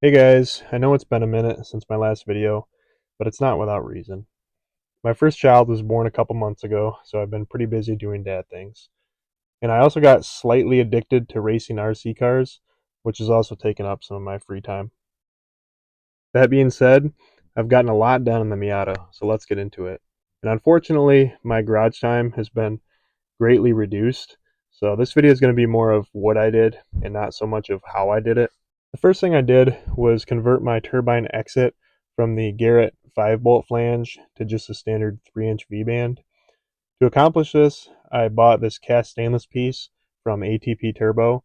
Hey guys, I know it's been a minute since my last video, but it's not without reason. My first child was born a couple months ago, so I've been pretty busy doing dad things. And I also got slightly addicted to racing RC cars, which has also taken up some of my free time. That being said, I've gotten a lot done in the Miata, so let's get into it. And unfortunately, my garage time has been greatly reduced, so this video is going to be more of what I did and not so much of how I did it. The first thing I did was convert my turbine exit from the Garrett 5-bolt flange to just a standard 3-inch V-band. To accomplish this, I bought this cast stainless piece from ATP Turbo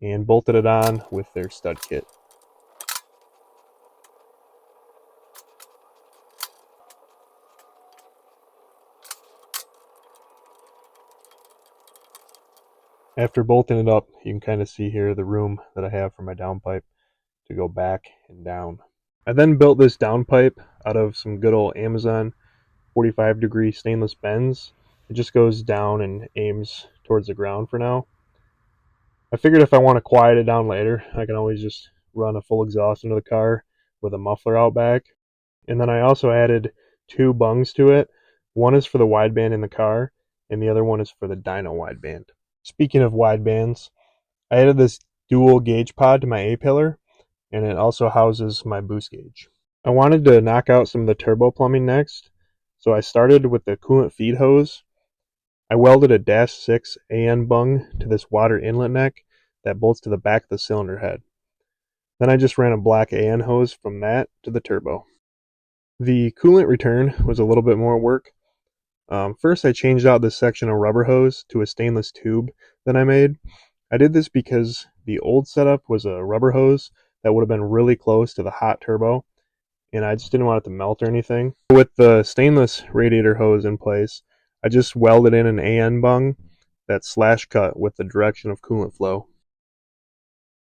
and bolted it on with their stud kit. After bolting it up, you can kind of see here the room that I have for my downpipe to go back and down. I then built this downpipe out of some good old Amazon 45-degree stainless bends. It just goes down and aims towards the ground for now. I figured if I want to quiet it down later, I can always just run a full exhaust into the car with a muffler out back. And then I also added two bungs to it. One is for the wideband in the car, and the other one is for the dyno wideband. Speaking of widebands, I added this dual gauge pod to my A-pillar, and it also houses my boost gauge. I wanted to knock out some of the turbo plumbing next, so I started with the coolant feed hose. I welded a -6 AN bung to this water inlet neck that bolts to the back of the cylinder head. Then I just ran a black AN hose from that to the turbo. The coolant return was a little bit more work. First, I changed out this section of rubber hose to a stainless tube that I made. I did this because the old setup was a rubber hose that would have been really close to the hot turbo, and I just didn't want it to melt or anything. With the stainless radiator hose in place, I just welded in an AN bung that slash cut with the direction of coolant flow.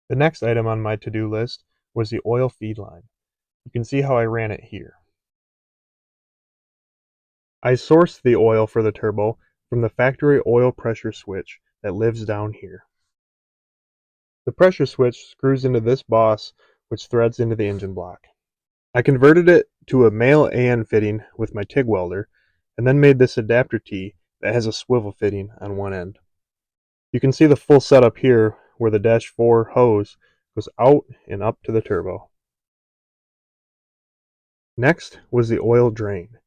The next item on my to-do list was the oil feed line. You can see how I ran it here. I sourced the oil for the turbo from the factory oil pressure switch that lives down here. The pressure switch screws into this boss, which threads into the engine block. I converted it to a male AN fitting with my TIG welder, and then made this adapter tee that has a swivel fitting on one end. You can see the full setup here where the -4 hose goes out and up to the turbo. Next was the oil drain.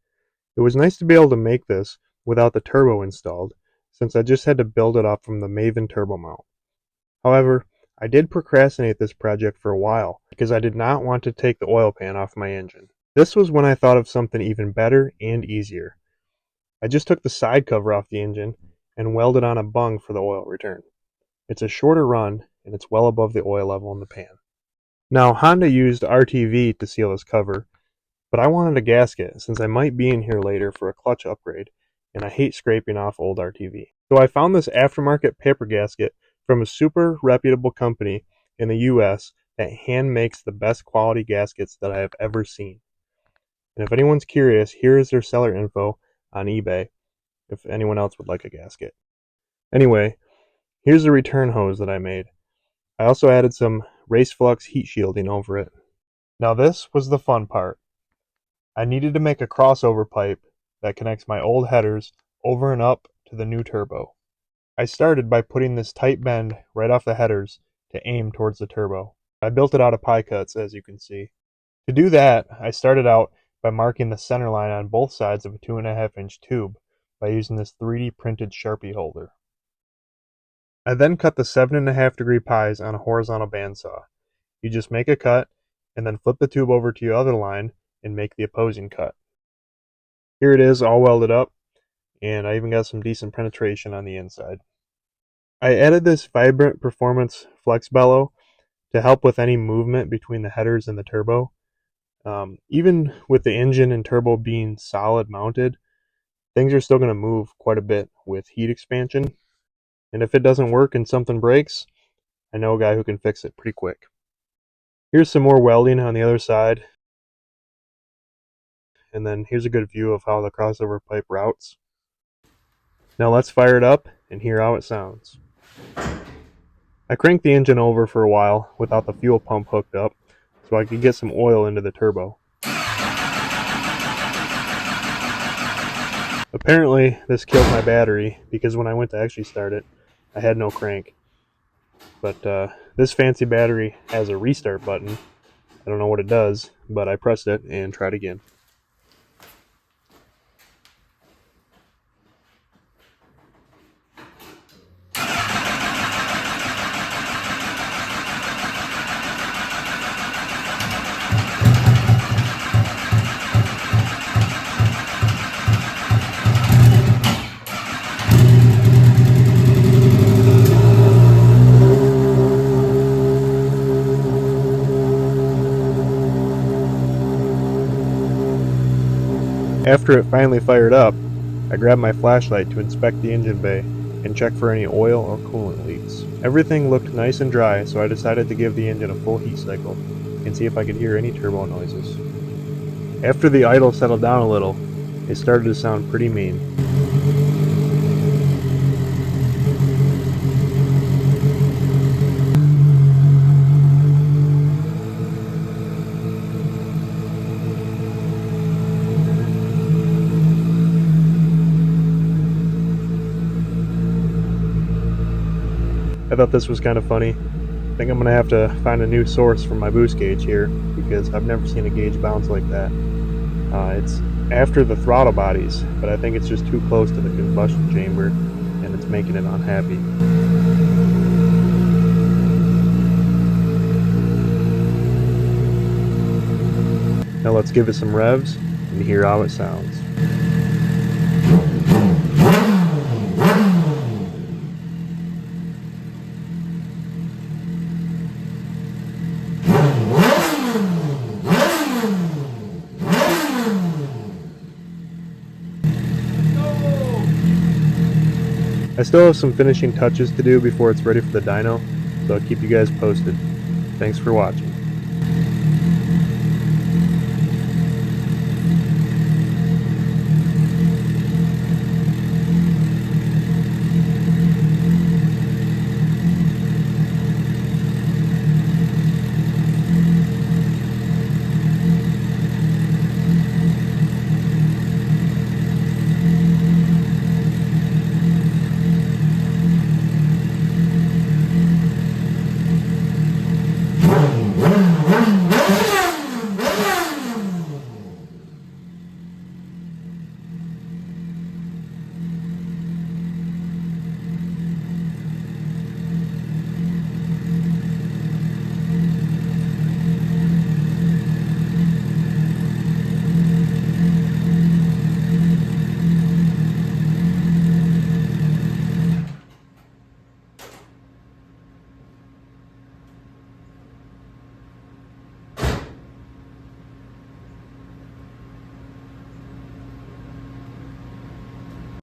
It was nice to be able to make this without the turbo installed, since I just had to build it up from the Maven turbo mount. However, I did procrastinate this project for a while because I did not want to take the oil pan off my engine. This was when I thought of something even better and easier. I just took the side cover off the engine and welded on a bung for the oil return. It's a shorter run and it's well above the oil level in the pan. Now, Honda used RTV to seal this cover, but I wanted a gasket since I might be in here later for a clutch upgrade, and I hate scraping off old RTV. So I found this aftermarket paper gasket from a super reputable company in the US that hand makes the best quality gaskets that I have ever seen. And if anyone's curious, here is their seller info on eBay if anyone else would like a gasket. Anyway, here's the return hose that I made. I also added some race flux heat shielding over it. Now this was the fun part. I needed to make a crossover pipe that connects my old headers over and up to the new turbo. I started by putting this tight bend right off the headers to aim towards the turbo. I built it out of pie cuts, as you can see. To do that, I started out by marking the center line on both sides of a 2.5-inch tube by using this 3D printed Sharpie holder. I then cut the 7.5-degree pies on a horizontal bandsaw. You just make a cut and then flip the tube over to your other line and make the opposing cut. Here it is all welded up, and I even got some decent penetration on the inside. I added this Vibrant Performance Flex Bellow to help with any movement between the headers and the turbo. Even with the engine and turbo being solid mounted, things are still going to move quite a bit with heat expansion. And if it doesn't work and something breaks, I know a guy who can fix it pretty quick. Here's some more welding on the other side. And then here's a good view of how the crossover pipe routes. Now let's fire it up and hear how it sounds. I cranked the engine over for a while without the fuel pump hooked up, so I could get some oil into the turbo. Apparently, this killed my battery because when I went to actually start it, I had no crank. But this fancy battery has a restart button. I don't know what it does, but I pressed it and tried again. After it finally fired up, I grabbed my flashlight to inspect the engine bay and check for any oil or coolant leaks. Everything looked nice and dry, so I decided to give the engine a full heat cycle and see if I could hear any turbo noises. After the idle settled down a little, it started to sound pretty mean. I thought this was kind of funny. I think I'm going to have to find a new source for my boost gauge here because I've never seen a gauge bounce like that. It's after the throttle bodies, but I think it's just too close to the combustion chamber and it's making it unhappy. Now let's give it some revs and hear how it sounds. I still have some finishing touches to do before it's ready for the dyno, so I'll keep you guys posted. Thanks for watching.